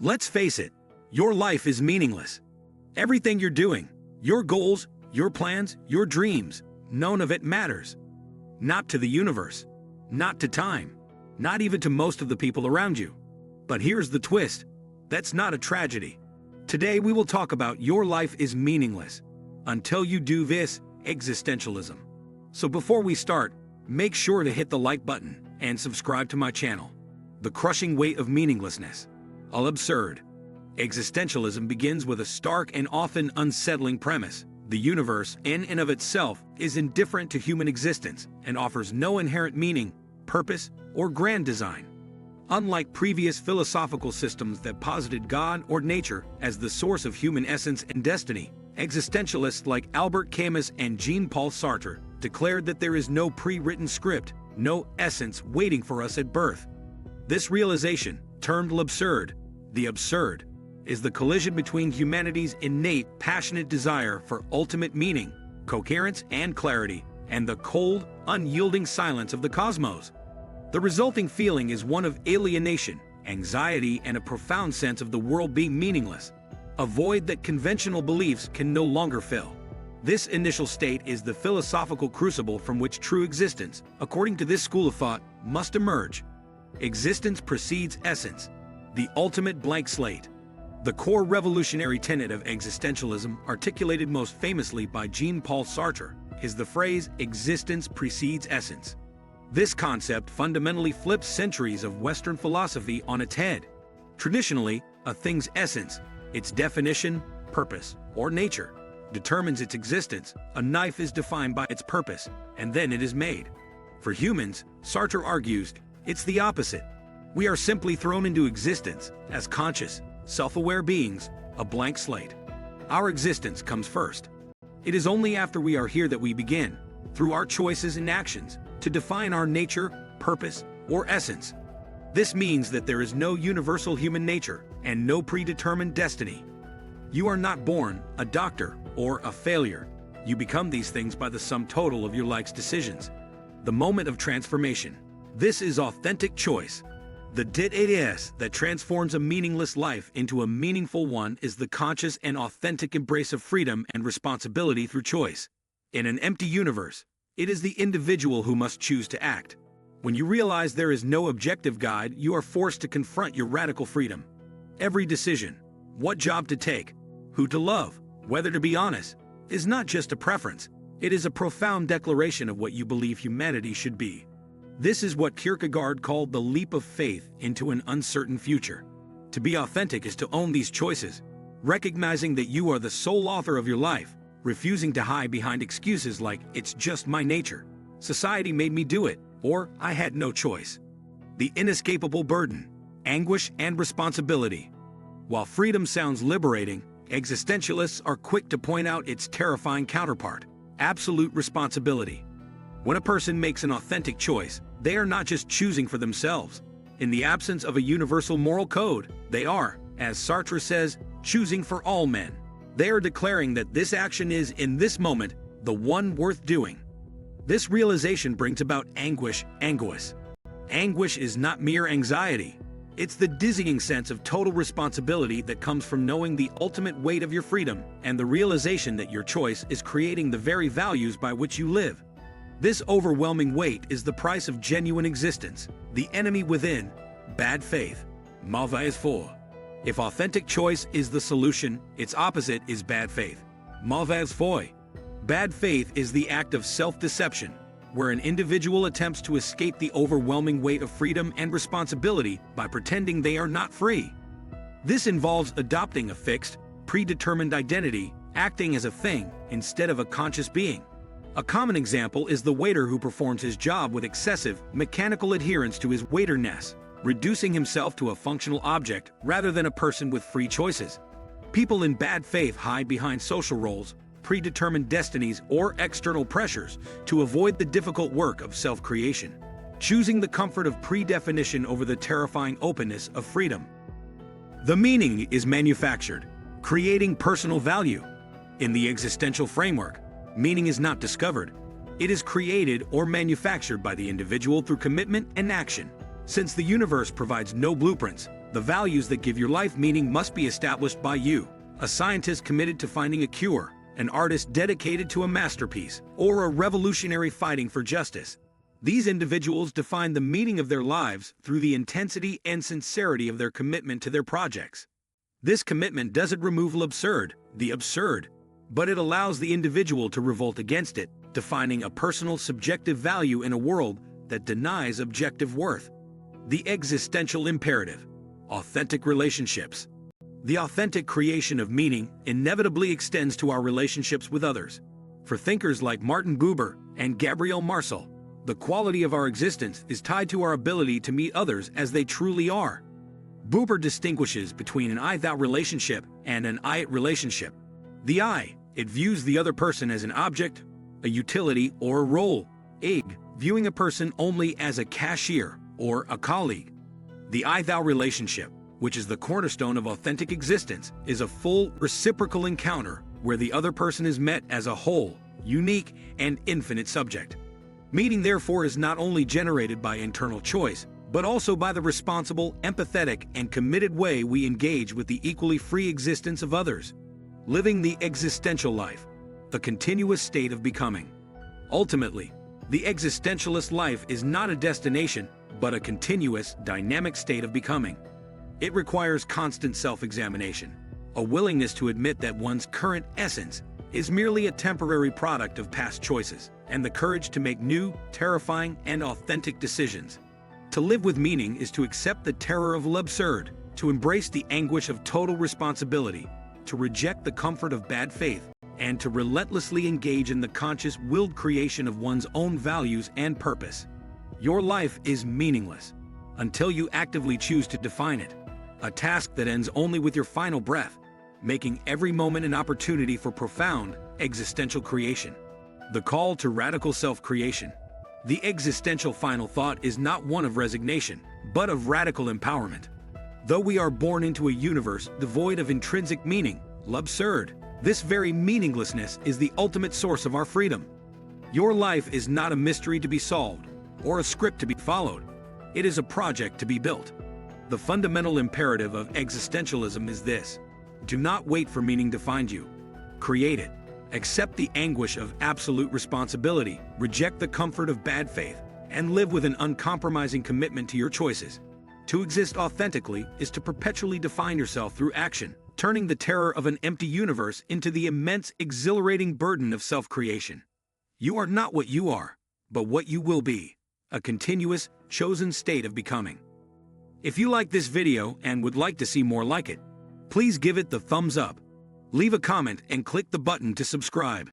Let's face it, your life is meaningless. Everything you're doing, your goals, your plans, your dreams, none of it matters. Not to the universe, not to time, not even to most of the people around you. But here's the twist. That's not a tragedy. Today we will talk about your life is meaningless until you do this, existentialism. So before we start, make sure to hit the like button and subscribe to my channel. The crushing weight of meaninglessness. All absurd. Existentialism begins with a stark and often unsettling premise. The universe, in and of itself, is indifferent to human existence and offers no inherent meaning, purpose, or grand design. Unlike previous philosophical systems that posited God or nature as the source of human essence and destiny, existentialists like Albert Camus and Jean-Paul Sartre declared that there is no pre-written script, no essence waiting for us at birth. This realization, termed l'absurde, the absurd, is the collision between humanity's innate, passionate desire for ultimate meaning, coherence, and clarity, and the cold, unyielding silence of the cosmos. The resulting feeling is one of alienation, anxiety, and a profound sense of the world being meaningless, a void that conventional beliefs can no longer fill. This initial state is the philosophical crucible from which true existence, according to this school of thought, must emerge. Existence precedes essence, the ultimate blank slate. The core revolutionary tenet of existentialism, articulated most famously by Jean-Paul Sartre, is the phrase existence precedes essence. This concept fundamentally flips centuries of Western philosophy on its head. Traditionally, a thing's essence, its definition, purpose, or nature, determines its existence. A knife is defined by its purpose, and then it is made. For humans, Sartre argues, it's the opposite. We are simply thrown into existence as conscious, self-aware beings, a blank slate. Our existence comes first. It is only after we are here that we begin, through our choices and actions, to define our nature, purpose, or essence. This means that there is no universal human nature and no predetermined destiny. You are not born a doctor or a failure. You become these things by the sum total of your life's decisions. The moment of transformation. This is authentic choice. The it is that transforms a meaningless life into a meaningful one is the conscious and authentic embrace of freedom and responsibility through choice. In an empty universe, it is the individual who must choose to act. When you realize there is no objective guide, you are forced to confront your radical freedom. Every decision, what job to take, who to love, whether to be honest, is not just a preference. It is a profound declaration of what you believe humanity should be. This is what Kierkegaard called the leap of faith into an uncertain future. To be authentic is to own these choices, recognizing that you are the sole author of your life, refusing to hide behind excuses like, it's just my nature, society made me do it, or I had no choice. The inescapable burden, anguish, and responsibility. While freedom sounds liberating, existentialists are quick to point out its terrifying counterpart, absolute responsibility. When a person makes an authentic choice, they are not just choosing for themselves. In the absence of a universal moral code, they are, as Sartre says, choosing for all men. They are declaring that this action is, in this moment, the one worth doing. This realization brings about anguish. Anguish is not mere anxiety. It's the dizzying sense of total responsibility that comes from knowing the ultimate weight of your freedom and the realization that your choice is creating the very values by which you live. This overwhelming weight is the price of genuine existence, the enemy within, bad faith, mauvaise foi. If authentic choice is the solution, its opposite is bad faith, mauvaise foi. Bad faith is the act of self-deception, where an individual attempts to escape the overwhelming weight of freedom and responsibility by pretending they are not free. This involves adopting a fixed, predetermined identity, acting as a thing instead of a conscious being. A common example is the waiter who performs his job with excessive, mechanical adherence to his waiterness, reducing himself to a functional object rather than a person with free choices. People in bad faith hide behind social roles, predetermined destinies, or external pressures to avoid the difficult work of self-creation, choosing the comfort of predefinition over the terrifying openness of freedom. The meaning is manufactured, creating personal value. In the existential framework, meaning is not discovered. It is created or manufactured by the individual through commitment and action. Since the universe provides no blueprints, The values that give your life meaning must be established by you, a scientist committed to finding a cure, an artist dedicated to a masterpiece, or a revolutionary fighting for justice. These individuals define the meaning of their lives through the intensity and sincerity of their commitment to their projects. This commitment doesn't remove the absurd, but it allows the individual to revolt against it, defining a personal subjective value in a world that denies objective worth. The existential imperative: authentic relationships. The authentic creation of meaning inevitably extends to our relationships with others. For thinkers like Martin Buber and Gabriel Marcel, the quality of our existence is tied to our ability to meet others as they truly are. Buber distinguishes between an I-thou relationship and an I-it relationship. The I, it views the other person as an object, a utility, or a role. Ig, viewing a person only as a cashier or a colleague. The I-thou relationship, which is the cornerstone of authentic existence, is a full, reciprocal encounter where the other person is met as a whole, unique, and infinite subject. Meaning, therefore, is not only generated by internal choice, but also by the responsible, empathetic, and committed way we engage with the equally free existence of others. Living the existential life, a continuous state of becoming. Ultimately, the existentialist life is not a destination, but a continuous, dynamic state of becoming. It requires constant self-examination, a willingness to admit that one's current essence is merely a temporary product of past choices, and the courage to make new, terrifying, and authentic decisions. To live with meaning is to accept the terror of l'absurde, to embrace the anguish of total responsibility, to reject the comfort of bad faith, and to relentlessly engage in the conscious, willed creation of one's own values and purpose. Your life is meaningless until you actively choose to define it, a task that ends only with your final breath, making every moment an opportunity for profound, existential creation. The call to radical self-creation. The existential final thought is not one of resignation, but of radical empowerment. Though we are born into a universe devoid of intrinsic meaning, l'absurde, this very meaninglessness is the ultimate source of our freedom. Your life is not a mystery to be solved, or a script to be followed. It is a project to be built. The fundamental imperative of existentialism is this: do not wait for meaning to find you. Create it. Accept the anguish of absolute responsibility, reject the comfort of bad faith, and live with an uncompromising commitment to your choices. To exist authentically is to perpetually define yourself through action, turning the terror of an empty universe into the immense, exhilarating burden of self-creation. You are not what you are, but what you will be, a continuous, chosen state of becoming. If you like this video and would like to see more like it, please give it the thumbs up. Leave a comment and click the button to subscribe.